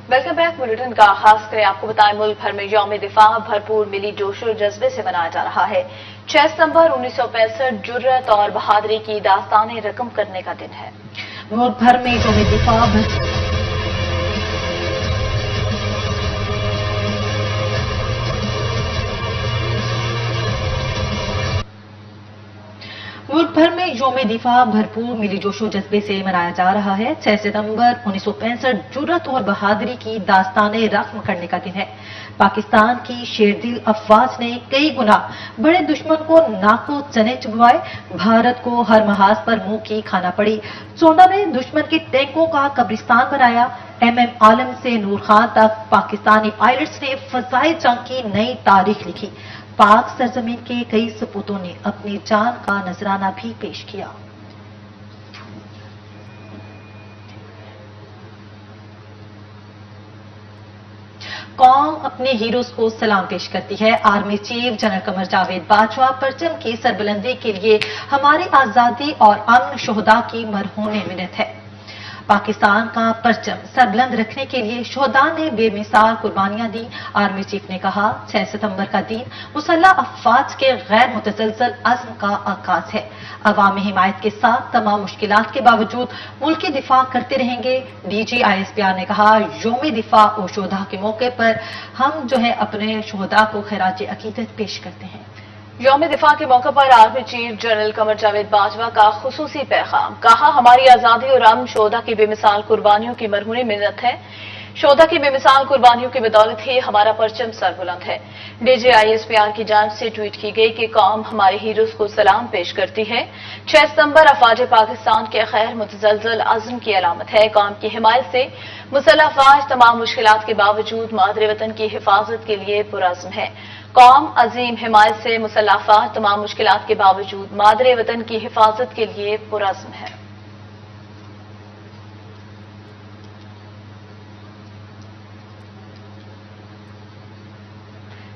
Welcome back. Bulletin का आगाज करें। आपको बताएं, मुल्क भर में यौम दिफा भरपूर मिली जोश और जज्बे से मनाया जा रहा है। 6 सितंबर 1965 जुर्रत और बहादुरी की दास्तानें रकम करने का दिन है। मुल्क भर में यौम दिफा मुल्क भर में यौम दिफा भरपूर मिली जोशो जज्बे से मनाया जा रहा है। 6 सितंबर 1965 जुर्रत और बहादुरी की दास्तानें रकम करने का दिन है। पाकिस्तान की शेरदिल अफवाज ने कई गुना बड़े दुश्मन को नाको चने चुभवाए। भारत को हर महाज पर मुंह की खाना पड़ी। चोंडा में दुश्मन के टैंकों का कब्रिस्तान बनाया। MM आलम से नूर खान तक पाकिस्तानी पायलट्स ने फजाई जंग की नई तारीख लिखी। पाक सरजमीन के कई सपूतों ने अपनी जान का नजराना भी पेश किया। कौम अपने हीरोज को सलाम पेश करती है। Army chief general Qamar Javed Bajwa परचम की सरबुलंदी के लिए हमारी आजादी और अमन शोहदा की मरहून मिन्नत है। पाकिस्तान का परचम सरबुलंद रखने के लिए शोहदा ने बेमिसाल कुर्बानियां दी। आर्मी चीफ ने कहा, 6 सितंबर का दिन मुसल्लह अफवाज के गैर मुतसलसल अज़्म का आगाज है। अवामी हिमायत के साथ तमाम मुश्किलात के बावजूद मुल्क की दिफा करते रहेंगे। DG ISPR ने कहा, यौम दिफा और शोहदा के मौके पर हम अपने शोहदा को खराज अकीदत पेश करते हैं। यौम दिफा के मौके पर army chief general Qamar Javed Bajwa का खुसूसी पैगाम। कहा, हमारी आजादी और अमन शोहदा की बेमिसाल कुर्बानियों की मरहून मिन्नत है। शोहदा की बेमिसाल कुर्बानियों की बदौलत ही हमारा परचम सरबुलंद है। DG ISPR की जानिब से ट्वीट की गई कि कौम हमारे हीरोज को सलाम पेश करती है। 6 सितंबर अफवाज पाकिस्तान के खैर मुतसलसल अज़्म की अलामत है। कौम की हिमायत से मुसल्लह अफवाज तमाम मुश्किलात के बावजूद मादरे वतन की हिफाजत के लिए पुरअज़्म है। कौम अजीम हिमायत से मुसल्लह अफवाज तमाम मुश्किलात के बावजूद मादरे वतन की हिफाजत के लिए पुरअज़्म है।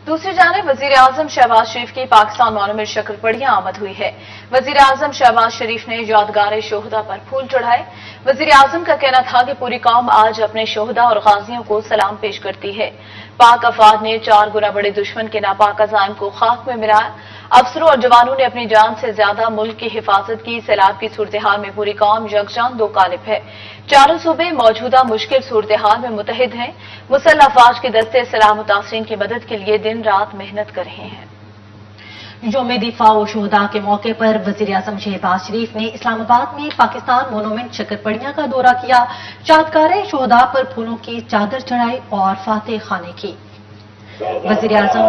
दूसरी जानिब वजीर आजम शहबाज शरीफ की पाकिस्तान मॉन्यूमेंट शक्करपड़ियां आमद हुई है। वजीर आजम शहबाज शरीफ ने यादगार शोहदा पर फूल चढ़ाए। वजीर आजम का कहना था कि पूरी कौम आज अपने शोहदा और गाजियों को सलाम पेश करती है। पाक अफवाज ने 4 गुना बड़े दुश्मन के नापाक अज़ाइम को खाक में मिलाया। अफसरों और जवानों ने अपनी जान से ज्यादा मुल्क की हिफाजत की। सैलाब की सूरत हाल में पूरी कौम यकजान दो कालिब है। चारों सूबे मौजूदा मुश्किल सूरत हाल में मुतहिद हैं। मुसल्लह अफवाज के दस्ते सलाह मुतासरीन की मदद के लिए दिन रात मेहनत कर रहे हैं। यौम दिफा और शोहदा के मौके पर वजीर आजम शहबाज शरीफ ने इस्लामाबाद में पाकिस्तान मॉन्यूमेंट शक्करपड़ियां का दौरा किया। यादगार शोहदा पर फूलों की चादर चढ़ाई और फातह खाने की। वजीर आजम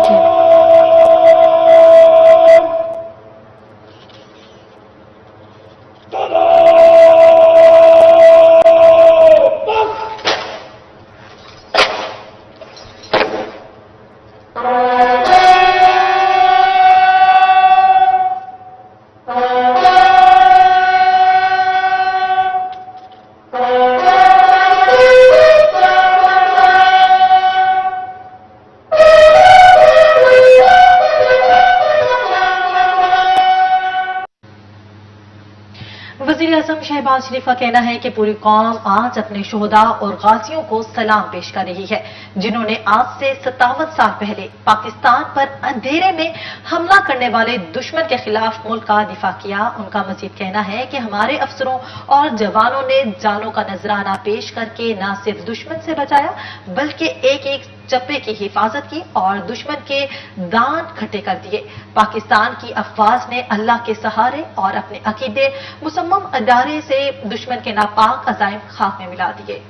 शहबाज शरीफ का कहना है कि पूरी कौम आज अपने शोहदा और गाजियों को सलाम पेश कर रही है, जिन्होंने आज से 57 साल पहले पाकिस्तान पर अंधेरे में हमला करने वाले दुश्मन के खिलाफ मुल्क का दिफा किया। उनका मजीद कहना है कि हमारे अफसरों और जवानों ने जानों का नजराना पेश करके न सिर्फ दुश्मन से बचाया बल्कि एक एक चप्पे की हिफाजत की और दुश्मन के दांत खट्टे कर दिए। पाकिस्तान की अफवाज ने अल्लाह के सहारे और अपने अकीदे मुसम्मम अदारे से दुश्मन के नापाक अज़ाइम खाक में मिला दिए।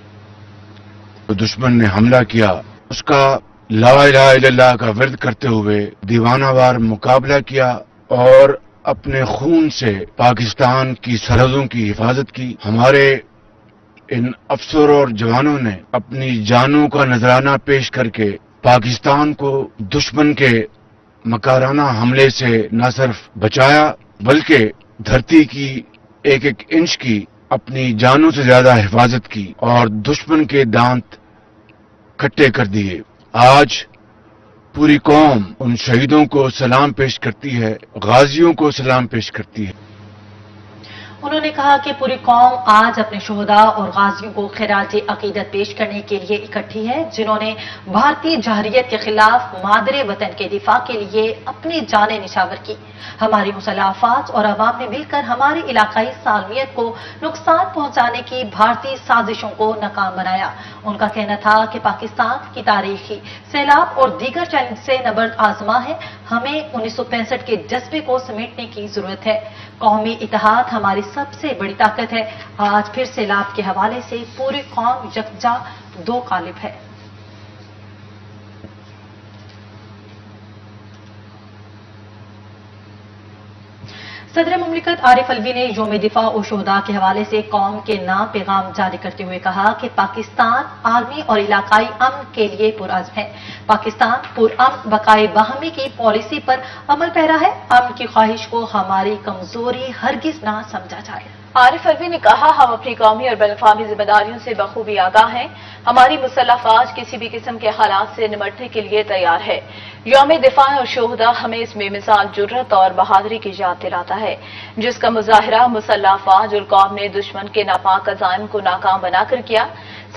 तो दुश्मन ने हमला किया, उसका ला इलाहा इल्लल्लाह का विर्द करते हुए दीवानावार मुकाबला किया और अपने खून से पाकिस्तान की सरहदों की हिफाजत की। हमारे इन अफसरों और जवानों ने अपनी जानों का नजराना पेश करके पाकिस्तान को दुश्मन के मकाराना हमले से न सिर्फ बचाया बल्कि धरती की एक एक इंच की अपनी जानों से ज्यादा हिफाजत की और दुश्मन के दांत खट्टे कर दिए। आज पूरी कौम उन शहीदों को सलाम पेश करती है, गाजियों को सलाम पेश करती है। انہوں نے کہا کہ پوری قوم آج اپنے شہداء اور غازیوں کو خراج عقیدت پیش کرنے کے لیے اکٹھی ہے، جنہوں نے بھارتی جارحیت کے خلاف مادر وطن کے دفاع کے لیے اپنی جانیں نچھاور کی۔ ہماری مسلح افواج اور عوام نے مل کر ہماری علاقائی سالمیت کو نقصان پہنچانے کی بھارتی سازشوں کو ناکام بنایا۔ ان کا کہنا تھا کہ پاکستان کی تاریخی سیلاب اور دیگر چیلنج سے نبرد آزما ہے، ہمیں 1965 کے جذبے کو سمیٹنے کی ضرورت ہے۔ قومی اتحاد ہماری سب سے بڑی طاقت ہے۔ آج پھر سیلاب کے حوالے سے پوری قوم یکجا دو قالب ہے۔ صدر مملکت عارف الوی نے یوم دفاع و شہداء کے حوالے سے قوم کے نام پیغام جاری کرتے ہوئے کہا کہ پاکستان عالمی اور علاقائی امن کے لیے پرعزم ہے۔ پاکستان پرامن بقائے باہمی کی پالیسی پر عمل پیرا ہے۔ امن کی خواہش کو ہماری کمزوری ہرگز نہ سمجھا جائے۔ عارف الوی نے کہا ہم اپنی قومی اور بین الاقوامی ذمہ داریوں سے بخوبی آگاہ ہیں۔ ہماری مسلح افواج کسی بھی قسم کے حالات سے نمٹنے کے لیے تیار ہے۔ یوم دفاع اور شہداء ہمیں اس بے مثال جرت اور بہادری کی یاد دلاتا ہے جس کا مظاہرہ مسلح افواج اور قوم نے دشمن کے ناپاک عزائم کو ناکام بنا کر کیا۔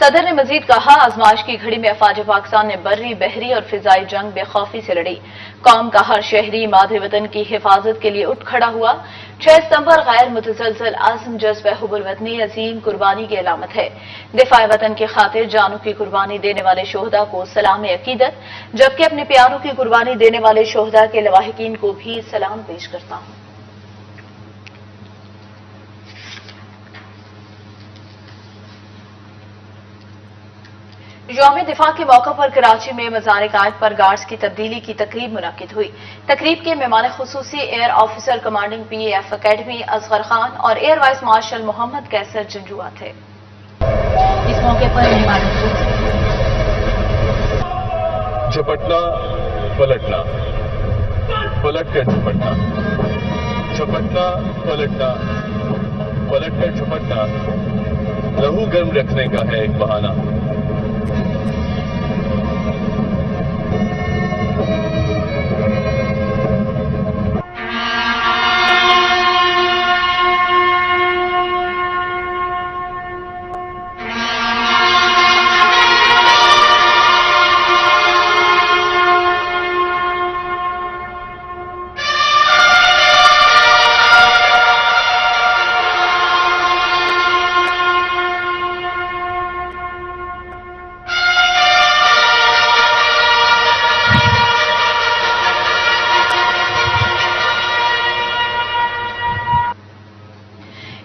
صدر نے مزید کہا آزمائش کی گھڑی میں افواج پاکستان نے بری، بحری اور فضائی جنگ بے خوفی سے لڑی۔ قوم کا ہر شہری مادر وطن کی حفاظت کے لیے اٹھ کھڑا ہوا۔ 6 ستمبر غیر متزلزل عزم، جذبہ حب الوطنی عظیم قربانی کی علامت ہے۔ دفاع وطن کی خاطر جانوں کی قربانی دینے والے شہداء کو سلام عقیدت، جبکہ اپنے پیاروں کی قربانی دینے والے شہداء کے لواحقین کو بھی سلام پیش کرتا ہوں۔ یوم دفاع کے موقع پر کراچی میں مزار قائد پر گارڈز کی تبدیلی کی تقریب منعقد ہوئی۔ تقریب کے مہمان خصوصی air officer commanding P A F academy Asghar Khan اور ایئر وائس مارشل محمد کیسر جنجوعہ تھے۔ اس موقع پر مہمان خصوصی جھپٹنا پلٹنا، پلٹ کر جھپٹنا، جھپٹنا پلٹنا، پلٹ کر جھپٹنا لہو گرم رکھنے کا ہے ایک بہانہ۔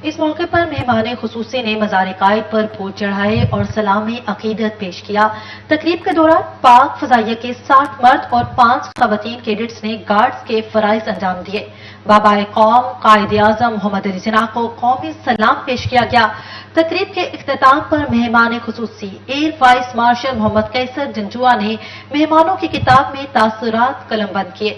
اس موقع پر مہمان خصوصی نے مزار قائد پر پھول چڑھائے اور سلام عقیدت پیش کیا۔ تقریب کے دوران پاک فضائیہ کے 60 مرد اور 5 خواتین کیڈٹس نے گارڈز کے فرائض انجام دیے۔ بابا قوم قائد اعظم محمد علی جناح کو قومی سلام پیش کیا گیا۔ تقریب کے اختتام پر مہمان خصوصی ایئر وائس مارشل محمد کیسر جنجوعہ نے مہمانوں کی کتاب میں تاثرات قلم بند کیے۔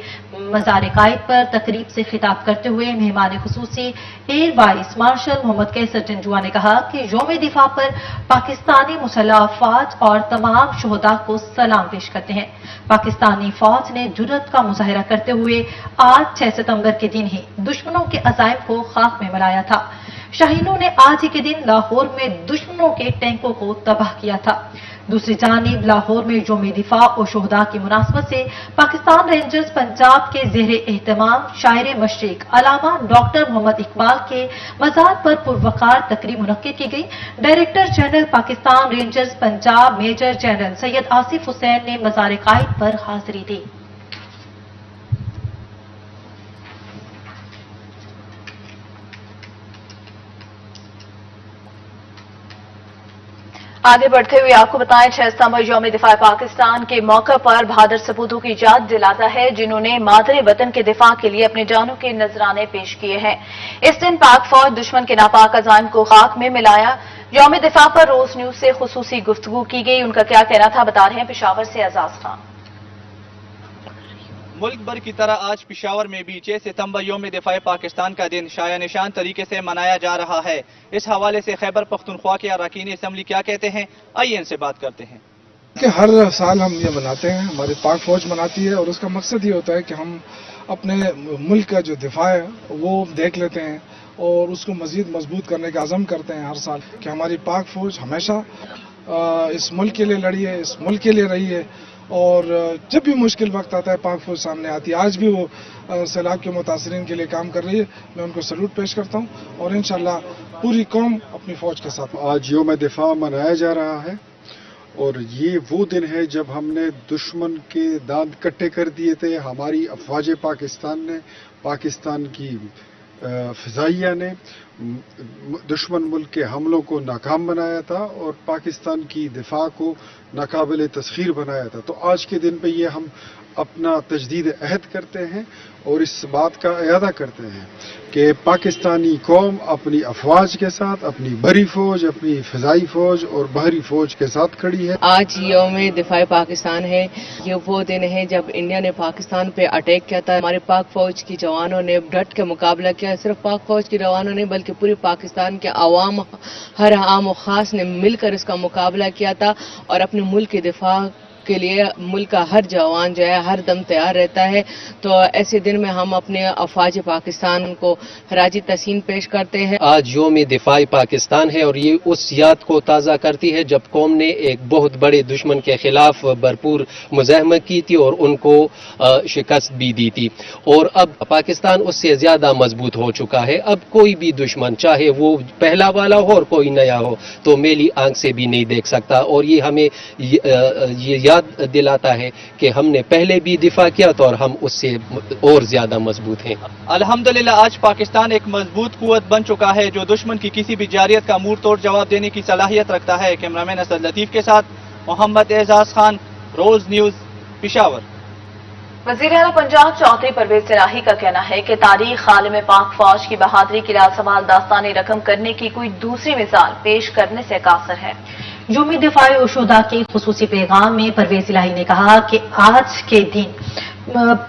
مزار قائد پر تقریب سے خطاب کرتے ہوئے مہمان خصوصی ایئر وائس مارشل محمد کیسر جنجوعہ نے کہا کہ یوم دفاع پر پاکستانی مسلح افواج اور تمام شہداء کو سلام پیش کرتے ہیں۔ پاکستانی فوج نے جرت کا مظاہرہ کرتے ہوئے آج 6 ستمبر کے دن ہی دشمنوں کے عزائم کو خاک میں ملایا تھا۔ شاہینوں نے آج ہی کے دن لاہور میں دشمنوں کے ٹینکوں کو تباہ کیا تھا۔ دوسری جانب لاہور میں یوم دفاع اور شہداء کی مناسبت سے پاکستان رینجرز پنجاب کے زیر اہتمام شاعر مشرق علامہ ڈاکٹر محمد اقبال کے مزار پر پروقار تقریب منعقد کی گئی۔ Director general Pakistan Rangers Punjab major general Syed Asif Hussain نے مزار قائد پر حاضری دی۔ آگے بڑھتے ہوئے آپ کو بتائیں 6 ستمبر یوم دفاع پاکستان کے موقع پر بہادر سپوتوں کی یاد دلاتا ہے جنہوں نے مادر وطن کے دفاع کے لیے اپنی جانوں کے نذرانے پیش کیے ہیں۔ اس دن پاک فوج دشمن کے ناپاک عزائم کو خاک میں ملایا۔ یوم دفاع پر روز نیوز سے خصوصی گفتگو کی گئی، ان کا کیا کہنا تھا بتا رہے ہیں پشاور سے اعزاز خان۔ ملک بھر کی طرح آج پشاور میں بھی 6 ستمبر یوم دفاع پاکستان کا دن شایع نشان طریقے سے منایا جا رہا ہے۔ اس حوالے سے خیبر پختونخوا کے اراکین اسمبلی کیا کہتے ہیں، آئیے ان سے بات کرتے ہیں۔ کہ ہر سال ہم یہ مناتے ہیں، ہماری پاک فوج مناتی ہے اور اس کا مقصد یہ ہوتا ہے کہ ہم اپنے ملک کا جو دفاع ہے وہ دیکھ لیتے ہیں اور اس کو مزید مضبوط کرنے کا عزم کرتے ہیں ہر سال کہ ہماری پاک فوج ہمیشہ اس ملک کے لیے لڑی ہے، اس ملک کے لیے رہی ہے، اور جب بھی مشکل وقت آتا ہے پاک فوج سامنے آتی ہے. آج بھی وہ سیلاب کے متاثرین کے لیے کام کر رہی ہے. میں ان کو سلوٹ پیش کرتا ہوں اور انشاءاللہ پوری قوم اپنی فوج کے ساتھ. آج یوم دفاع منایا جا رہا ہے اور یہ وہ دن ہے جب ہم نے دشمن کے دانت کٹے کر دیے تھے. ہماری افواج پاکستان نے، پاکستان کی فضائیہ نے دشمن ملک کے حملوں کو ناکام بنایا تھا اور پاکستان کی دفاع کو ناقابل تسخیر بنایا تھا. تو آج کے دن پہ یہ ہم اپنا تجدید عہد کرتے ہیں اور اس بات کا اعادہ کرتے ہیں کہ پاکستانی قوم اپنی افواج کے ساتھ، اپنی بری فوج، اپنی فضائی فوج اور بحری فوج کے ساتھ کھڑی ہے. آج یوم دفاع پاکستان ہے. یہ وہ دن ہے جب انڈیا نے پاکستان پہ اٹیک کیا تھا. ہمارے پاک فوج کی جوانوں نے ڈٹ کے مقابلہ کیا. صرف پاک فوج کی جوانوں نے بلکہ پوری پاکستان کے عوام، ہر عام و خاص نے مل کر اس کا مقابلہ کیا تھا اور اپنے ملک کی دفاع کے لیے ملک کا ہر جوان جو ہے ہر دم تیار رہتا ہے. تو ایسے دن میں ہم اپنے افواج پاکستان کو خراج تحسین پیش کرتے ہیں. آج یوم دفاع پاکستان ہے اور یہ اس یاد کو تازہ کرتی ہے جب قوم نے ایک بہت بڑے دشمن کے خلاف بھرپور مزاحمت کی تھی اور ان کو شکست بھی دی تھی. اور اب پاکستان اس سے زیادہ مضبوط ہو چکا ہے. اب کوئی بھی دشمن چاہے وہ پہلا والا ہو اور کوئی نیا ہو تو میلی آنکھ سے بھی نہیں دیکھ سکتا. اور یہ ہمیں یہ یاد دلاتا ہے کہ ہم نے پہلے بھی دفاع کیا تو اور ہم اس سے اور زیادہ مضبوط ہیں. الحمدللہ آج پاکستان ایک مضبوط قوت بن چکا ہے جو دشمن کی کسی بھی جارحیت کا منہ توڑ جواب دینے کی صلاحیت رکھتا ہے. کیمرامین اسد لطیف کے ساتھ محمد اعزاز خان، روز نیوز، پشاور. وزیر اعلیٰ پنجاب چودھری پرویز الہی کا کہنا ہے کہ تاریخ عالم پاک فوج کی بہادری کی لازوال داستان رقم کرنے کی کوئی دوسری مثال پیش کرنے سے قاصر ہے. یوم دفاع و شہداء کے خصوصی پیغام میں پرویز الہی نے کہا کہ آج کے دن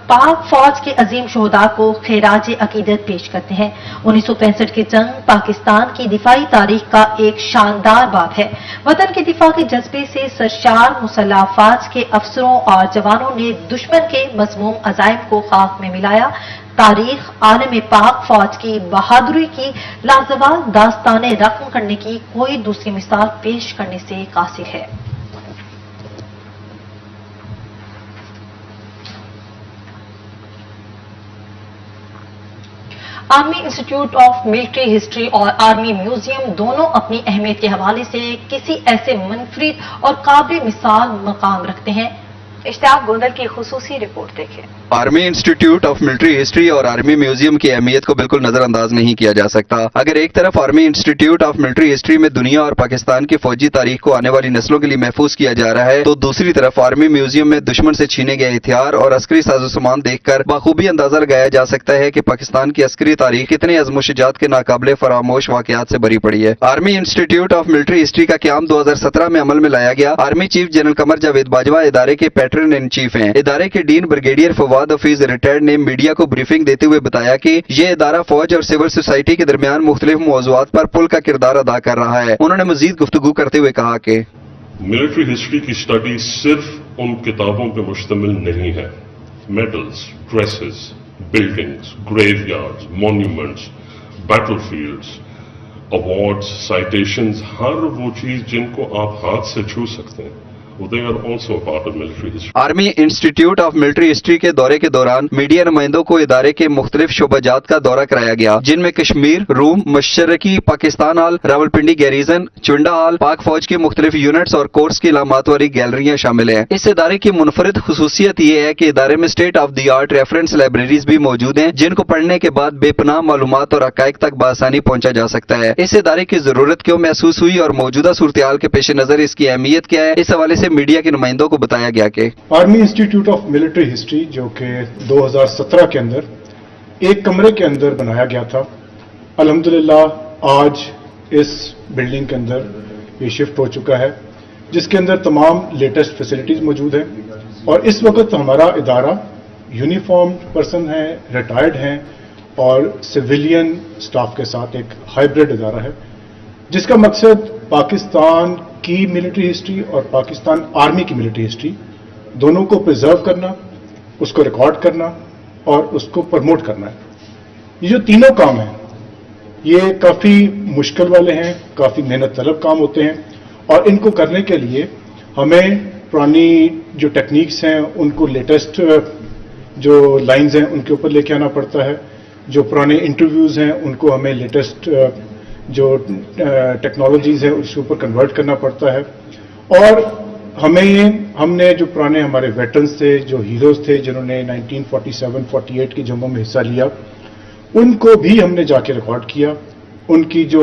پاک فوج کے عظیم شہداء کو خراج عقیدت پیش کرتے ہیں. 1965 کی جنگ پاکستان کی دفاعی تاریخ کا ایک شاندار باب ہے. وطن کے دفاع کے جذبے سے سرشار مسلح افواج کے افسروں اور جوانوں نے دشمن کے مذموم عزائم کو خاک میں ملایا. تاریخ عالم پاک فوج کی بہادری کی لازوال داستانیں رقم کرنے کی کوئی دوسری مثال پیش کرنے سے قاصر ہے. Army institute of military history اور آرمی میوزیم دونوں اپنی اہمیت کے حوالے سے کسی ایسے منفرد اور قابل مثال مقام رکھتے ہیں. اشتیاق گوندل کی خصوصی رپورٹ دیکھیں. Army institute of military history اور آرمی میوزیم کی اہمیت کو بالکل نظر انداز نہیں کیا جا سکتا. اگر ایک طرف army institute of military history میں دنیا اور پاکستان کی فوجی تاریخ کو آنے والی نسلوں کے لیے محفوظ کیا جا رہا ہے تو دوسری طرف آرمی میوزیم میں دشمن سے چھینے گئے ہتھیار اور عسکری سازوسامان دیکھ کر بخوبی اندازہ لگایا جا سکتا ہے کہ پاکستان کی عسکری تاریخ کتنے عزم و شجاعت کے ناقابل فراموش واقعات سے بری پڑی ہے. Army institute of military history کا قیام 2017 میں عمل میں لایا گیا. Army chief general Qamar Javed Bajwa ادارے کے پیٹرن ان چیف ہیں. ادارے کے ڈین بریگیڈیئر فواد حفیظ ریٹائرڈ نے میڈیا کو بریفنگ دیتے ہوئے بتایا کہ یہ ادارہ فوج اور سول سوسائٹی کے درمیان مختلف موضوعات پر پل کا کردار ادا کر رہا ہے. انہوں نے مزید گفتگو کرتے ہوئے کہا کہ ملٹری ہسٹری کی اسٹڈی صرف ان کتابوں پہ مشتمل نہیں ہے. Medals, dresses, buildings, graveyards, monuments, battlefields, awards, citations, ہر وہ چیز جن کو آپ ہاتھ سے چھو سکتے ہیں they are also a part of military history. Army institute of military history کے دورے کے دوران میڈیا نمائندوں کو ادارے کے مختلف شعبہ جات کا دورہ کرایا گیا جن میں کشمیر، روم، مشرقی Pakistan hall, Rawalpindi garrison, Chawinda hall, Pak فوج کی مختلف یونٹس اور کورس کی علامات والی گیلریاں شامل ہیں. اس ادارے کی منفرد خصوصیت یہ ہے کہ ادارے میں state of the art reference libraries بھی موجود ہیں جن کو پڑھنے کے بعد بے پناہ معلومات اور حقائق تک بآسانی پہنچا جا سکتا ہے. اس ادارے کی ضرورت کیوں محسوس ہوئی اور موجودہ صورتحال کے پیش نظر اس کی اہمیت کیا ہے، اس حوالے سے میڈیا کے نمائندوں کو بتایا گیا کہ army institute of military history جو کہ 2017 کے اندر ایک کمرے کے اندر بنایا گیا تھا، الحمدللہ آج اس بلڈنگ کے اندر یہ شفٹ ہو چکا ہے جس کے اندر تمام لیٹسٹ فیسلٹیز موجود ہیں. اور اس وقت ہمارا ادارہ یونیفارمڈ پرسن ہیں، ریٹائرڈ ہیں اور سویلین سٹاف کے ساتھ ایک ہائبرڈ ادارہ ہے جس کا مقصد پاکستان کی ملٹری ہسٹری اور پاکستان آرمی کی ملٹری ہسٹری دونوں کو پرزرو کرنا، اس کو ریکارڈ کرنا اور اس کو پروموٹ کرنا ہے. یہ جو تینوں کام ہیں یہ کافی مشکل والے ہیں، کافی محنت طلب کام ہوتے ہیں، اور ان کو کرنے کے لیے ہمیں پرانی جو ٹیکنیکس ہیں ان کو لیٹسٹ جو لائنز ہیں ان کے اوپر لے کے آنا پڑتا ہے، جو پرانے انٹرویوز ہیں ان کو ہمیں لیٹسٹ جو ٹیکنالوجیز ہیں اس کے اوپر کنورٹ کرنا پڑتا ہے، اور ہم نے جو پرانے ہمارے ویٹرنز تھے، جو ہیروز تھے جنہوں نے 1947-48 کی جنگوں میں حصہ لیا، ان کو بھی ہم نے جا کے ریکارڈ کیا. ان کی جو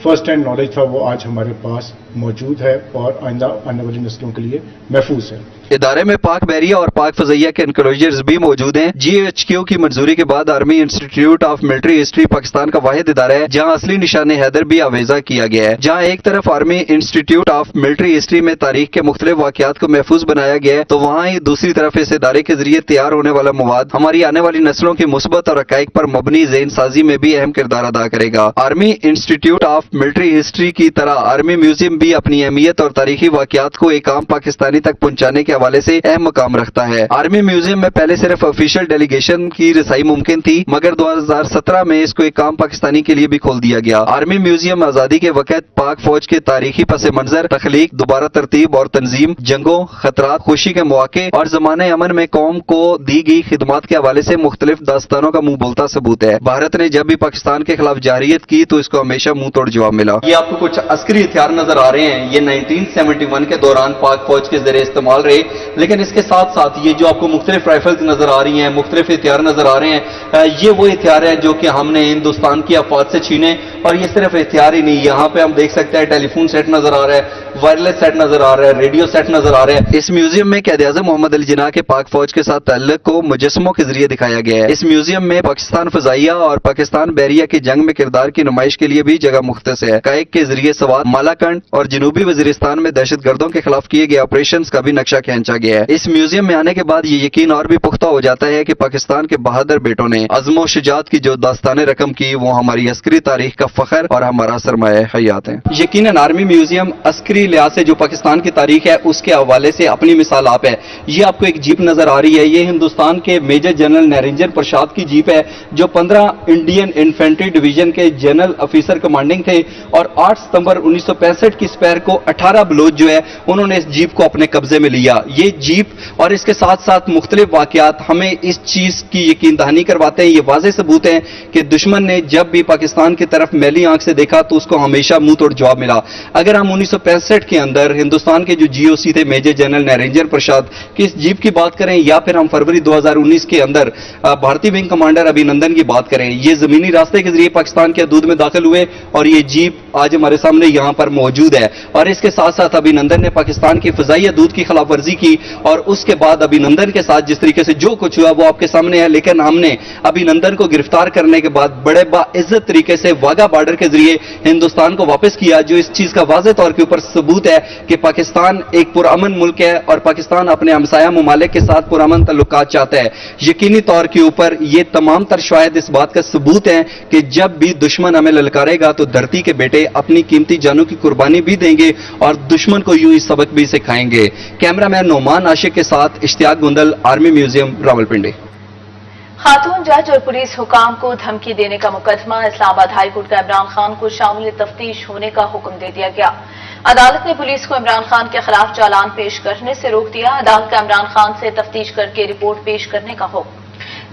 فرسٹ ہینڈ نالج تھا وہ آج ہمارے پاس موجود ہے اور آئندہ آنے والی نسلوں کے لیے محفوظ ہے. ادارے میں پاک بحریہ اور پاک فضائیہ کے انکلوجرز بھی موجود ہیں. جی ایچ کیو کی منظوری کے بعد army institute of military history Pakistan کا واحد ادارہ ہے جہاں اصلی نشان حیدر بھی آویزہ کیا گیا ہے. جہاں ایک طرف army institute of military history میں تاریخ کے مختلف واقعات کو محفوظ بنایا گیا ہے، تو وہاں ہی دوسری طرف اس ادارے کے ذریعے تیار ہونے والا مواد ہماری آنے والی نسلوں کی مثبت اور حقائق پر مبنی ذہن سازی میں بھی اہم کردار ادا کرے گا. Army institute of military history کی طرح آرمی میوزیم بھی اپنی اہمیت اور تاریخی واقعات کو ایک عام پاکستانی تک پہنچانے کے حوالے سے اہم مقام رکھتا ہے. آرمی میوزیم میں پہلے صرف آفیشیل ڈیلیگیشن کی رسائی ممکن تھی، مگر 2017 میں اس کو ایک عام پاکستانی کے لیے بھی کھول دیا گیا. آرمی میوزیم آزادی کے وقت پاک فوج کے تاریخی پس منظر، تخلیق، دوبارہ ترتیب اور تنظیم، جنگوں، خطرات، خوشی کے مواقع اور زمانہ امن میں قوم کو دی گئی خدمات کے حوالے سے مختلف داستانوں کا منہ بولتا ثبوت ہے. بھارت نے جب بھی پاکستان کے خلاف جارحیت کی تو اس کو ہمیشہ منہ توڑ جواب ملا. یہ آپ کو کچھ عسکری ہتھیار نظر آ رہے ہیں، یہ 1971 کے دوران پاک فوج کے ذریعے استعمال رہے، لیکن اس کے ساتھ ساتھ یہ جو آپ کو مختلف رائفلز نظر آ رہی ہیں، مختلف ہتھیار نظر آ رہے ہیں، یہ وہ ہتھیار ہیں جو کہ ہم نے ہندوستان کی افواج سے چھینے. اور یہ صرف ہتھیار ہی نہیں، یہاں پہ ہم دیکھ سکتے ہیں ٹیلی فون سیٹ نظر آ رہا ہے، وائرلیس سیٹ نظر آ رہا ہے، ریڈیو سیٹ نظر آ رہا ہے. اس میوزیم میں قائد اعظم محمد علی جناح کے پاک فوج کے ساتھ تعلق کو مجسموں کے ذریعے دکھایا گیا ہے. اس میوزیم میں پاکستان فضائیہ اور پاکستان بحریہ کی جنگ میں کردار کی نمائش کے لیے بھی جگہ مختص ہے. قائق کے ذریعے سوات، مالاکنڈ اور جنوبی وزیرستان میں دہشت گردوں کے خلاف کیے گئے آپریشنز کا بھی نقشہ کھینچا گیا ہے. اس میوزیم میں آنے کے بعد یہ یقین اور بھی پختہ ہو جاتا ہے کہ پاکستان کے بہادر بیٹوں نے عزم و شجاعت کی جو داستانیں رقم کی وہ ہماری عسکری تاریخ کا فخر اور ہمارا سرمایہ حیات ہیں. یقیناً آرمی میوزیم عسکری لحاظ سے جو پاکستان کی تاریخ ہے اس کے حوالے سے اپنی مثال آپ ہے. یہ آپ کو ایک جیپ نظر آ رہی ہے، یہ ہندوستان کے میجر جنرل نرنجن پرساد کی جیپ ہے جو 15 انڈین انفینٹری ڈویژن کے جنرل افیسر کمانڈنگ تھے، اور 8 ستمبر 1965 کی سپیر کو 18 بلوچ جو ہے انہوں نے اس جیپ کو اپنے قبضے میں لیا. یہ جیپ اور اس کے ساتھ ساتھ مختلف واقعات ہمیں اس چیز کی یقین دہانی کرواتے ہیں. یہ واضح ثبوت ہے کہ دشمن نے جب بھی پاکستان کی طرف میلی آنکھ سے دیکھا تو اس کو ہمیشہ منہ توڑ جواب ملا. اگر ہم 1965 کے اندر ہندوستان کے جو جی او سی تھے میجر جنرل نرنجن پرساد کی اس جیپ کی بات کریں، یا پھر ہم فروری 2019 کے اندر بھارتی ونگ کمانڈر ابھی نندن کی بات کریں، یہ زمینی راستے کے ذریعے پاکستان کے حدود میں داخل ہوئے اور یہ جیپ آج ہمارے سامنے یہاں پر موجود ہے. اور اس کے ساتھ ساتھ ابھی نندن نے پاکستان کی فضائی حدود کی خلاف ورزی کی، اور اس کے بعد ابھی نندن کے ساتھ جس طریقے سے جو کچھ ہوا وہ آپ کے سامنے ہے. لیکن ہم نے ابھی نندن کو گرفتار کرنے کے بعد بڑے باعزت طریقے سے واگا بارڈر کے ذریعے ہندوستان کو واپس کیا، جو اس چیز کا واضح طور کے اوپر ثبوت ہے کہ پاکستان ایک پرامن ملک ہے اور پاکستان اپنے ہمسایہ ممالک کے ساتھ پرامن تعلقات چاہتا ہے. یقینی طور کے اوپر یہ تمام تر شواہد اس بات کا ثبوت ہیں کہ جب بھی دشمن ہمیں للکارے گا تو دھرتی کے بیٹے اپنی قیمتی جانوں کی قربانی بھی دیں گے اور دشمن کو یوں ہی سبق بھی سکھائیں گے. کیمرہ مین نعمان عاشق کے ساتھ اشتیاق گندل، آرمی میوزیم، راولپنڈی. خاتون جج اور پولیس حکام کو دھمکی دینے کا مقدمہ اسلام آباد ہائی کورٹ کا عمران خان کو شامل تفتیش ہونے کا حکم دے دیا گیا. عدالت نے پولیس کو عمران خان کے خلاف چالان پیش کرنے سے روک دیا. عدالت کا عمران خان سے تفتیش کر کے رپورٹ پیش کرنے کا حکم.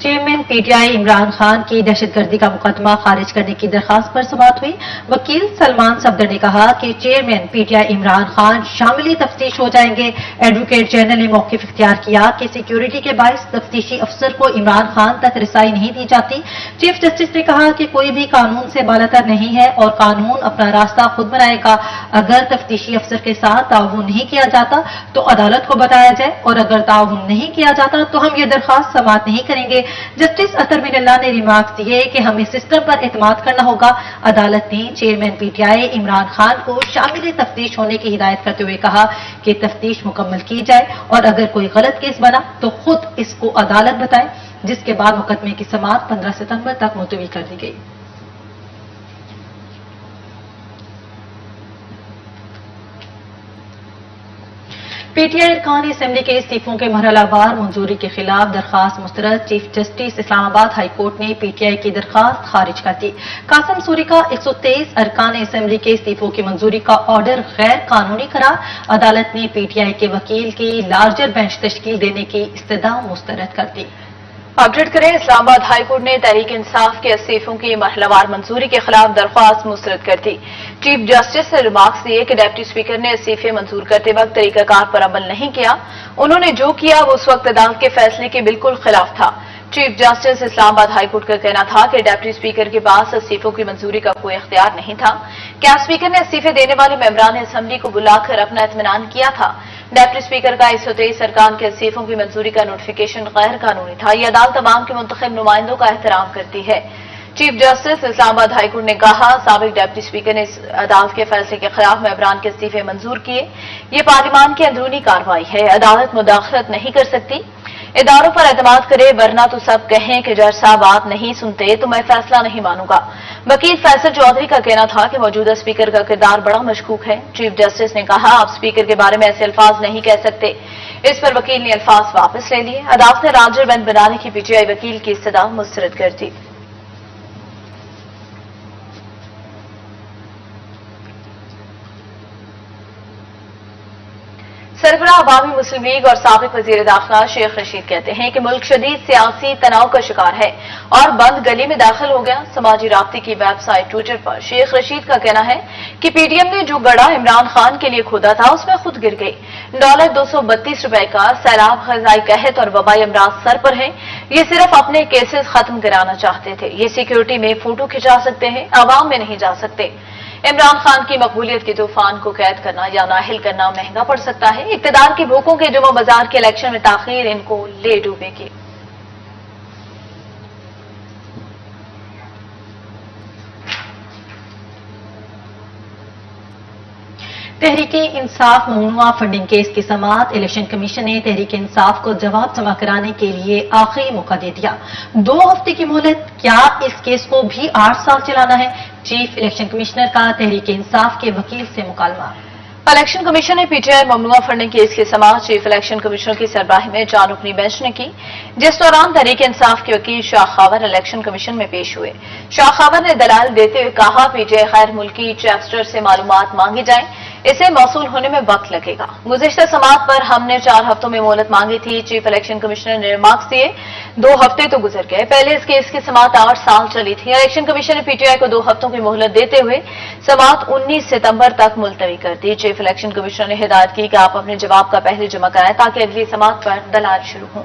Chairman P T I Imran Khan کی دہشت گردی کا مقدمہ خارج کرنے کی درخواست پر سماعت ہوئی. وکیل سلمان صفدر نے کہا کہ chairman P T I Imran Khan Shamli تفتیش ہو جائیں گے. ایڈوکیٹ جنرل نے موقف اختیار کیا کہ سیکیورٹی کے باعث تفتیشی افسر کو عمران خان تک رسائی نہیں دی جاتی. چیف جسٹس نے کہا کہ کوئی بھی قانون سے بالاتر نہیں ہے اور قانون اپنا راستہ خود بنائے گا. اگر تفتیشی افسر کے ساتھ تعاون نہیں کیا جاتا تو عدالت کو بتایا جائے، اور اگر تعاون نہیں کیا جاتا تو ہم یہ درخواست سماعت نہیں کریں گے. جسٹس اطہر من اللہ نے ریمارکس دیے کہ ہمیں سسٹم پر اعتماد کرنا ہوگا. عدالت نے chairman P T I Imran Khan کو شامل تفتیش ہونے کی ہدایت کرتے ہوئے کہا کہ تفتیش مکمل کی جائے اور اگر کوئی غلط کیس بنا تو خود اس کو عدالت بتائیں، جس کے بعد مقدمے کی سماعت 15 ستمبر تک ملتوی کر دی گئی. PTI अरकान असेंबली के इस्तीफों के मरहलावार मंजूरी के खिलाफ दरखास्त मुस्तरद chief justice Islamabad high court ने PTI की दरखास्त खारिज कर दी। कासिम सूरी का 123 अरकान असेंबली के इस्तीफों की मंजूरी का ऑर्डर गैर कानूनी करार अदालत ने PTI के वकील की लार्जर बेंच तश्कील देने की इस्तदा मुस्तरद कर दी। अपडेट करें, इस्लामाबाद हाई कोर्ट ने तहरीक इंसाफ के इस्तीफों की मरहलावार मंजूरी के खिलाफ दरख्वास्त मुस्तरद कर दी। चीफ जस्टिस ने रिमार्क्स दिए कि डिप्टी स्पीकर ने इस्तीफे मंजूर करते वक्त तरीकाकार पर अमल नहीं किया। उन्होंने जो किया वो उस वक्त अदालत के फैसले के बिल्कुल खिलाफ था। Chief justice Islamabad high court का कहना था कि डिप्टी स्पीकर के पास इस्तीफों की मंजूरी का कोई इख्तियार नहीं था। क्या स्पीकर ने इस्तीफे देने वाले मेंबरान असेंबली को बुलाकर अपना इत्मीनान किया था? डिप्टी स्पीकर का 123 अरकान के इस्तीफों की मंजूरी का नोटिफिकेशन गैर कानूनी था। यह अदालत तमाम के मुंतखब नुमाइंदों का एहतराम करती है। Chief justice Islamabad high court ने कहा, साबिक डिप्टी स्पीकर ने इस अदालत के फैसले के खिलाफ मेंबरान के इस्तीफे मंजूर किए। ये पार्लियामान की अंदरूनी कार्रवाई है, अदालत मुदाखलत नहीं कर सकती। इदारों पर एतमाद करे, वरना तो सब कहें कि जज साहब बात नहीं सुनते तो मैं फैसला नहीं मानूंगा। वकील फैसल चौधरी का कहना था कि मौजूदा स्पीकर का किरदार बड़ा मशकूक है। चीफ जस्टिस ने कहा, आप स्पीकर के बारे में ऐसे अल्फाज नहीं कह सकते। इस पर वकील ने अल्फाज वापस ले लिए। अदालत ने लार्जर बेंच बनाने की PTI वकील की इस्तदा मुस्तरद कर दी। सरबराह अवामी मुस्लिम लीग और साबिक वजीर दाखिला शेख रशीद कहते हैं कि मुल्क शदीद सियासी तनाव का शिकार है और बंद गली में दाखिल हो गया। समाजी राब्ते की वेबसाइट ट्विटर पर शेख रशीद का कहना है कि PTM ने जो गड़ा इमरान खान के लिए खोदा था उसमें खुद गिर गई। $232 का सैलाब, ग़ज़ाई कहत और वबाई अमराज सर पर है। ये सिर्फ अपने केसेस खत्म कराना चाहते थे। ये सिक्योरिटी में फोटो खिंचा सकते हैं, आवाम में नहीं जा सकते। इमरान खान की मकबूलियत के तूफान को कैद करना या नाहिल करना महंगा पड़ सकता है। इक़्तिदार की भूखों के जुमा बाजार के इलेक्शन में ताखीर इनको ले डूबेगी। तहरीक इंसाफ ममनुआ फंडिंग केस की समाअत इलेक्शन कमीशन ने तहरीक इंसाफ को जवाब जमा कराने के लिए आखिरी मौका दे दिया। 2 हफ्ते की मोहलत। क्या इस केस को भी 8 साल चलाना है? चीफ इलेक्शन कमिश्नर का तहरीक इंसाफ के वकील से मुकालमा। इलेक्शन कमीशन ने PTI ममनुआ फंडिंग केस की समाअत चीफ इलेक्शन कमिश्नर की सरबराही में 4 रुकनी बेंच ने की, जिस दौरान तहरीक इंसाफ के वकील शाह खावर इलेक्शन कमीशन में पेश हुए। शाह खावर ने दलाल देते हुए कहा, PTI गैर मुल्की चेस्टर से मालूमात मांगी जाए, इसे मौसूल होने में वक्त लगेगा। गुज़िश्ता समाअत पर हमने 4 हफ्तों में मोहलत मांगी थी। चीफ इलेक्शन कमिश्नर ने रिमार्क्स दिए, 2 हफ्ते तो गुजर गए। पहले इस केस की समाअत 8 साल चली थी। इलेक्शन कमीशन ने PTI को 2 हफ्तों की मोहलत देते हुए समाअत 19 सितंबर तक मुलतवी कर दी। चीफ इलेक्शन कमिश्नर ने हिदायत की कि आप अपने जवाब का पहले जमा कराएं ताकि अगली समाअत पर दलाल शुरू हों।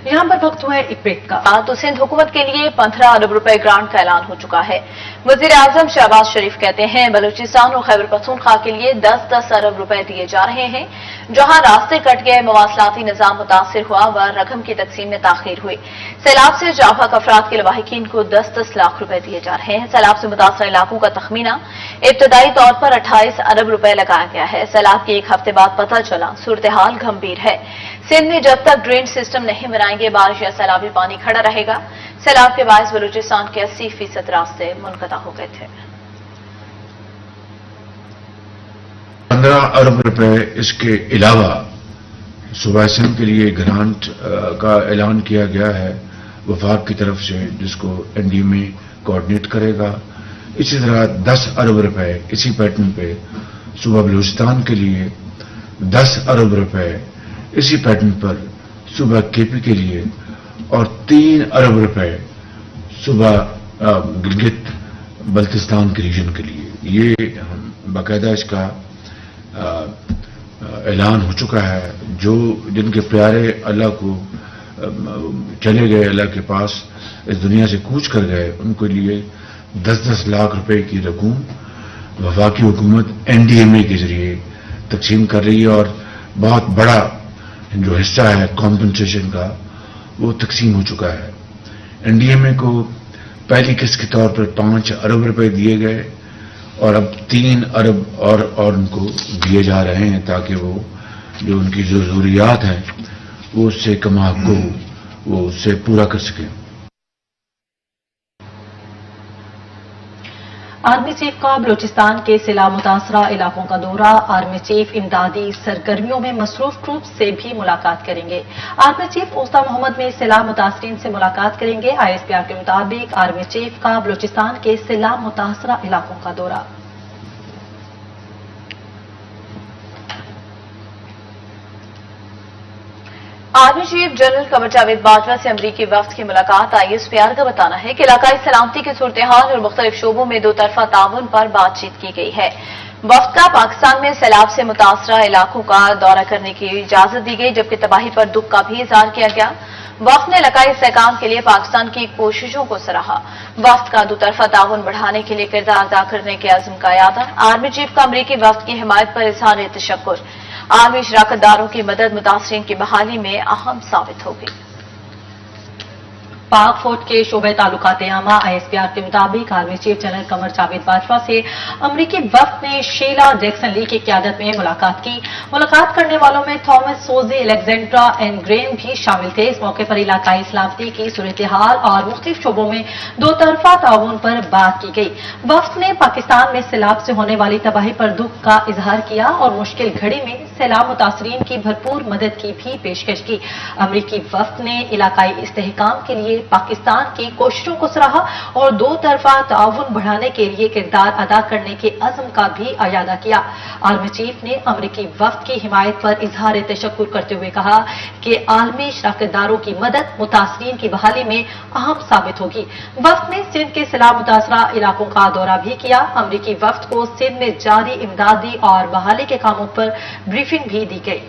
यहाँ पर वक्त हुआ है एक ब्रेक का। तो सिंध हुकूमत के लिए 15 अरब रुपए ग्रांट का ऐलान हो चुका है। वजीर आजम शहबाज शरीफ कहते हैं, बलूचिस्तान और खैबर पख्तूनख्वा के लिए 10-10 अरब रुपए दिए जा रहे हैं। जहां रास्ते कट गए, मवासलाती निजाम मुतासिर हुआ व रकम की तकसीम में ताखीर हुई। सैलाब से जाफक अफराद के लवाहिकीन को 10-10 लाख रुपए दिए जा रहे हैं। सैलाब से मुतासर इलाकों का तखमीना इब्तदाई तौर पर 28 अरब रुपए लगाया गया है। सैलाब के 1 हफ्ते बाद पता चला सूरत हाल गंभीर है। सिंध में जब तक ड्रेन सिस्टम नहीं बनाएंगे, बारिश या सैलाबी पानी खड़ा रहेगा। सैलाब के बायस बलूचिस्तान के 80% रास्ते मुनक़ता हो गए थे। 15 अरब रुपए इसके अलावा सूबा सिंध के लिए ग्रांट का ऐलान किया गया है वफाक की तरफ से, जिसको NDMA कोऑर्डिनेट करेगा। इसी तरह 10 अरब रुपए इसी पैटर्न पे सूबा बलूचिस्तान के लिए, 10 अरब रुपए इसी पैटर्न पर सूबा KP के लिए और 3 अरब रुपए सूबा गिलगित बल्तिस्तान के रीजन के लिए। ये बाकायदा इसका ऐलान हो चुका है। जो जिनके प्यारे अल्लाह को चले गए, अल्लाह के पास इस दुनिया से कूच कर गए, उनके लिए 10-10 लाख रुपए की रकूम वफाकी हुकूमत NDMA के जरिए तकसीम कर रही है और बहुत बड़ा जो हिस्सा है कॉम्पनसेशन का वो तकसीम हो चुका है। NDMA को पहली किस्त के तौर पर 5 अरब रुपए दिए गए और अब 3 अरब और उनको दिए जा रहे हैं ताकि वो जो उनकी जो ज़रूरियात हैं वो उससे कमा को वो उससे पूरा कर सकें। आर्मी चीफ का बलूचिस्तान के सैलाब मुतासरा इलाकों का दौरा। आर्मी चीफ इमदादी सरगर्मियों में मसरूफ ट्रूप से भी मुलाकात करेंगे। आर्मी चीफ उस्ता मोहम्मद में सैलाब मुतासरीन से मुलाकात करेंगे। ISPR के मुताबिक आर्मी चीफ का बलूचिस्तान के सैलाब मुतासरा इलाकों का दौरा। Army chief general Qamar Javed Bajwa से अमरीकी वफ्द की मुलाकात। ISPR का बताना है कि इलाकाई सलामती की सूरत हाल और मुख्तलिफ शोबों में दो तरफा ताउन पर बातचीत की गई है। वफ्द का पाकिस्तान में सैलाब से मुतासरा इलाकों का दौरा करने की इजाजत दी गई, जबकि तबाही पर दुख का भी इजहार किया गया। वफ्द ने इलाकाई इस्तेहकाम के लिए पाकिस्तान की कोशिशों को सराहा। वफ्द का दो तरफा ताउन बढ़ाने के लिए किरदार अदा करने के अज़्म का यादा। आर्मी चीफ का अमरीकी वफ्द की हिमायत पर इजहार तशक्कुर। आर्मी शराकतदारों की मदद मुतासरीन की बहाली में अहम साबित होगी। पाक फौज के शोबे ताल्लुकात आमा ISPR के मुताबिक army chief general Qamar Javed Bajwa से अमरीकी वफ्द ने शीला जैक्सन ली की क़यादत में मुलाकात की। मुलाकात करने वालों में Thomas sooji, Alexandra and grain भी शामिल थे। इस मौके पर इलाकाई सलामती की सूरत हाल और मुख्तलिफ शोबों में दो तरफा ताउन पर बात की गई। वफ्द ने पाकिस्तान में सैलाब से होने वाली तबाही पर दुख का इजहार किया और मुश्किल घड़ी में सैलाब मुतासरीन की भरपूर मदद की भी पेशकश की। अमरीकी वफ्द ने इलाकाई इस्तेहकाम के लिए पाकिस्तान की कोशिशों को सराहा और दो तरफा ताउन बढ़ाने के लिए किरदार अदा करने के अज़्म का भी अयादा किया। आर्मी चीफ ने अमरीकी वफ्द की हिमायत पर इजहार तशक्कुर करते हुए कहा कि आलमी शराकतदारों की मदद मुतासरीन की बहाली में अहम साबित होगी। वफ्द ने सिंध के सैलाब मुतासरा इलाकों का दौरा भी किया। अमरीकी वफ्द को सिंध में जारी इमदादी और बहाली के कामों पर ब्रीफिंग भी दी गई।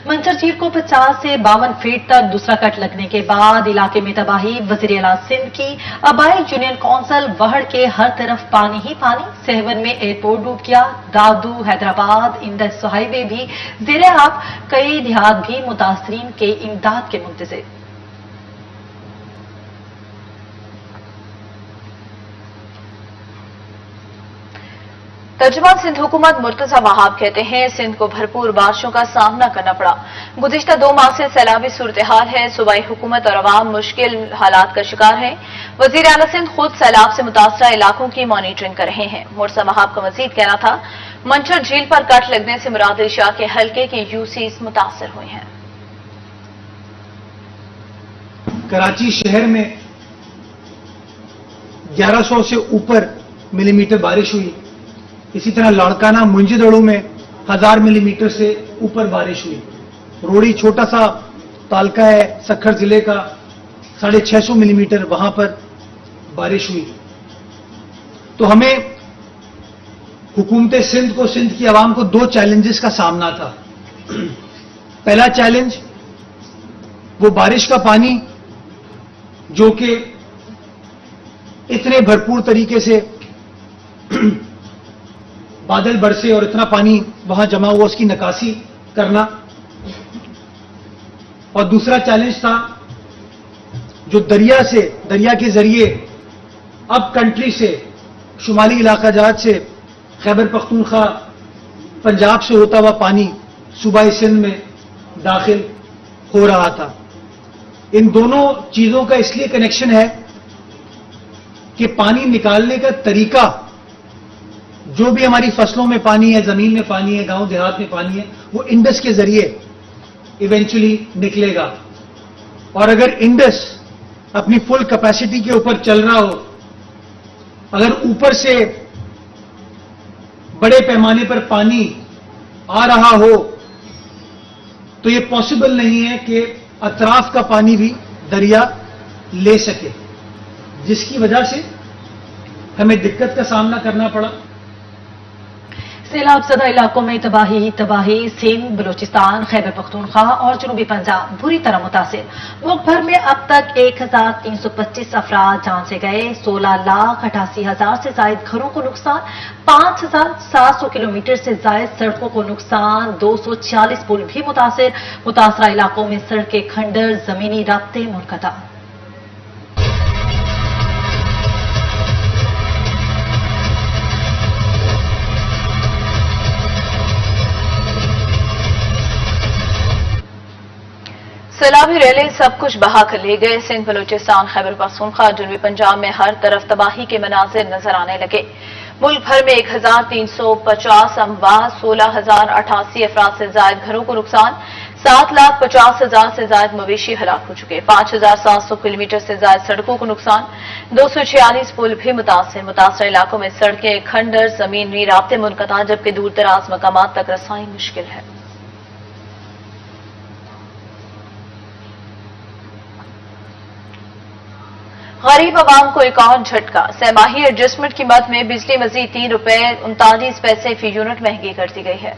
मंचर झील को 50 से 52 फीट तक दूसरा कट लगने के बाद इलाके में तबाही। वजीर आला सिंध की आबाई यूनियन काउंसिल वहड़ के हर तरफ पानी ही पानी। सहवन में एयरपोर्ट डूब गया। दादू, हैदराबाद, इंडस हाईवे भी ज़ेरे आब। कई देहात भी मुतासरीन के इमदाद के मुंतज़िर। तर्जुमान सिंध हुकूमत मुर्तजा वहाब कहते हैं सिंध को भरपूर बारिशों का सामना करना पड़ा। गुज़िश्ता 2 माह से सैलाबी सूरत हाल है। सूबाई हुकूमत और अवाम मुश्किल हालात का शिकार है। वजीर आला सिंध खुद सैलाब से मुतासरा इलाकों की मॉनिटरिंग कर रहे हैं। मुर्तजा वहाब का मजीद कहना था मंचर झील पर कट लगने से मुराद शाह के हल्के के UCs मुतासर हुए हैं। कराची शहर में 1100 से ऊपर मिलीमीटर बारिश हुई। इसी तरह लाड़काना मुंजीदड़ू में 1000 मिलीमीटर से ऊपर बारिश हुई। रोड़ी छोटा सा तालका है सखर जिले का, 650 मिलीमीटर वहां पर बारिश हुई। तो हमें हुकूमत सिंध को, सिंध की आवाम को 2 चैलेंजेस का सामना था। पहला चैलेंज वो बारिश का पानी जो कि इतने भरपूर तरीके से बादल बरसे और इतना पानी वहां जमा हुआ, उसकी निकासी करना। और दूसरा चैलेंज था जो दरिया के जरिए अब कंट्री से, शुमाली इलाका जात से, खैबर पख्तूनख्वा, पंजाब से होता हुआ पानी सूबाई सिंध में दाखिल हो रहा था। इन दोनों चीजों का इसलिए कनेक्शन है कि पानी निकालने का तरीका, जो भी हमारी फसलों में पानी है, जमीन में पानी है, गांव देहात में पानी है, वो इंडस के जरिए इवेंचुअली निकलेगा। और अगर इंडस अपनी फुल कैपेसिटी के ऊपर चल रहा हो, अगर ऊपर से बड़े पैमाने पर पानी आ रहा हो, तो ये पॉसिबल नहीं है कि अतराफ का पानी भी दरिया ले सके, जिसकी वजह से हमें दिक्कत का सामना करना पड़ा। सैलाब ज़दा इलाकों में तबाही ही तबाही। सिंध, बलूचिस्तान, खैबर पख्तूनख्वा और जनूबी पंजाब बुरी तरह मुतासिर। मुल्क भर में अब तक 1325 अफराद जान से गए। 16,88,000 से जायद घरों को नुकसान। 5,700 किलोमीटर से जायद सड़कों को नुकसान। 246 पुल भी मुतासिर। मुतासरा इलाकों में सड़कें खंडर, जमीनी राब्ते मुनक़ता। सैलाबी रैली सब कुछ बहा कर ले गए। सिंध, बलूचिस्तान, खैबर पख्तूनख्वा, जनूबी पंजाब में हर तरफ तबाही के मनाजिर नजर आने लगे। मुल्क भर में 1350 अमवात, 16,088 अफराद से जायद घरों को नुकसान, 7,50,000 से जायद मवेशी हलाक हो चुके, 5,700 किलोमीटर से जायद सड़कों को नुकसान, 246 पुल भी मुतासर इलाकों में सड़कें, खंडर, जमीनी राब्ते मुनक़ता, जबकि दूर दराज मकामात तक रसाई मुश्किल है। गरीब आवाम को एक और झटका। सहमाही एडजस्टमेंट की मद में बिजली मजीद ₹3.39 फी यूनिट महंगी कर दी गई है।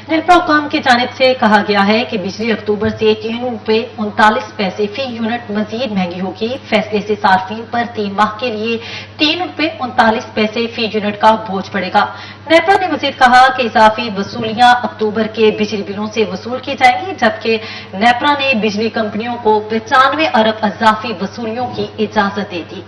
नेपरा हुकाम की जानिब से कहा गया है कि बिजली अक्टूबर से ₹3.39 फी यूनिट मजीद महंगी होगी। फैसले से सार्फिन पर 3 माह के लिए ₹3.39 फी यूनिट का बोझ पड़ेगा। नेपरा ने मजीद कहा कि इजाफी वसूलियां अक्टूबर के बिजली बिलों से वसूल की जाएंगी, जबकि नेपरा ने बिजली कंपनियों को 95 अरब इजाफी वसूलियों की इजाजत दे दी।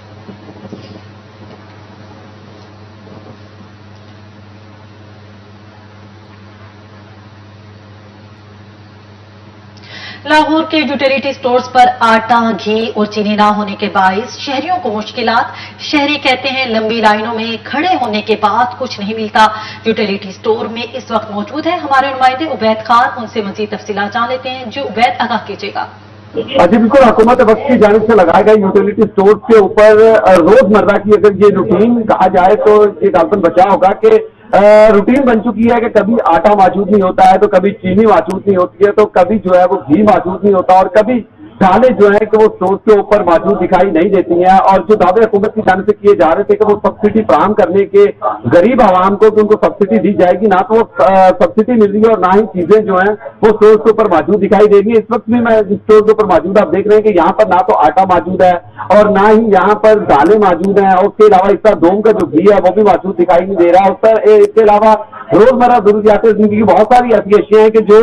लाहौर के यूटिलिटी स्टोर्स पर आटा, घी और चीनी ना होने के बायस शहरियों को मुश्किलात। शहरी कहते हैं लंबी लाइनों में खड़े होने के बाद कुछ नहीं मिलता। यूटिलिटी स्टोर में इस वक्त मौजूद है हमारे नुमाइंदे उबैद खान, उनसे मजीद तफसीलात जान लेते हैं। जो उबैद, आगाह कीजिएगा। जी बिल्कुल, हुकूमत वक्त की जानिब से लगाए गए यूटिलिटी स्टोर के ऊपर रोजमर्रा की अगर ये रूटीन कहा जाए तो ये गालबन बचा होगा कि रूटीन बन चुकी है कि कभी आटा मौजूद नहीं होता है तो कभी चीनी मौजूद नहीं होती है तो कभी जो है वो घी मौजूद नहीं होता और कभी दालें जो है कि वो स्टोर के ऊपर मौजूद दिखाई नहीं देती हैं। और जो दावे हुकूमत की जानिब से किए जा रहे थे कि वो सब्सिडी फराहम करने के गरीब आवाम को कि उनको सब्सिडी दी जाएगी, ना तो वो सब्सिडी मिल रही है और ना ही चीजें जो हैं वो स्टोर के ऊपर मौजूद दिखाई दे रही है। इस वक्त भी मैं स्टोर के ऊपर मौजूद आप देख रहे हैं कि यहाँ पर ना तो आटा मौजूद है और ना ही यहाँ पर दालें मौजूद हैं। और उसके अलावा इसका दोम का जो घी है वो भी मौजूद दिखाई नहीं दे रहा। इसके अलावा रोजमर्रा जरूरियात जिंदगी की बहुत सारी ऐसी अशिया हैं कि जो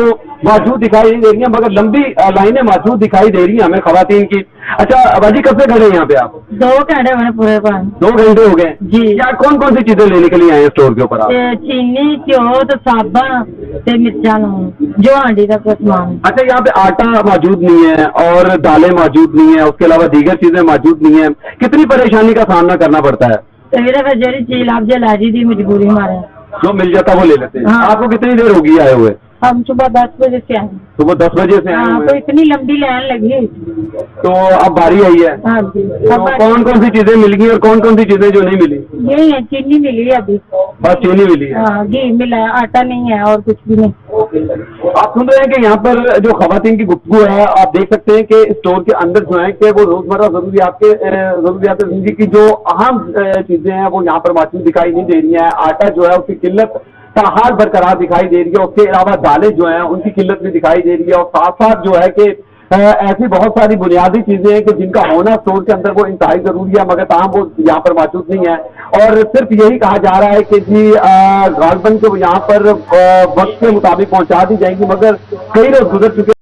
मौजूद दिखाई नहीं दे रही है, मगर लंबी लाइनें मौजूद दिखाई दे रही है हमें खवातीन की। अच्छा बाजी, कब से खड़े हैं यहाँ पे आप? 2 घंटे मैंने पूरे 2 घंटे हो गए जी। क्या कौन कौन सी चीजें लेने के लिए आए हैं स्टोर के ऊपर आप? चीनी, घ्यो, साबन, मिर्चा जो हांडी का सामान। अच्छा, यहाँ पे आटा मौजूद नहीं है और दालें मौजूद नहीं है, उसके अलावा दीगर चीजें मौजूद नहीं है। कितनी परेशानी का सामना करना पड़ता है? जी चीज आप जलाजी दी मजबूरी हमारे जो मिल जाता वो ले लेते हैं। हाँ। आपको कितनी देर होगी आए हुए? हम सुबह 10 बजे से आए। सुबह 10 बजे से आए हाँ, हुए तो इतनी लंबी लाइन लगी तो अब बारी आई है। हाँ जी। तो कौन कौन सी चीजें मिल गई और कौन कौन सी चीजें जो नहीं मिली? यही है, चीनी मिली है अभी, बस चीनी मिली है। हाँ, घी मिला है, आटा नहीं है और कुछ भी नहीं। आप सुन रहे हैं कि यहाँ पर जो खवातीन की गुफ्तगू है, आप देख सकते हैं कि स्टोर के अंदर जो है कि वो रोजमर्रा जरूरियात जिंदगी की जो अहम चीजें हैं वो यहाँ पर मौजूद दिखाई नहीं दे रही है। आटा जो है उसकी किल्लत हाल बरकरार दिखाई दे रही है, उसके अलावा दालें जो हैं उनकी किल्लत भी दिखाई दे रही है और साथ साथ जो है कि ऐसी बहुत सारी बुनियादी चीजें हैं कि जिनका होना स्टोर के अंदर वो इंतहाई जरूरी है, मगर ताहम वो यहाँ पर मौजूद नहीं है। और सिर्फ यही कहा जा रहा है कि जी गालबन को यहाँ पर वक्त के मुताबिक पहुंचा दी जाएगी, मगर कई लोग गुजर चुके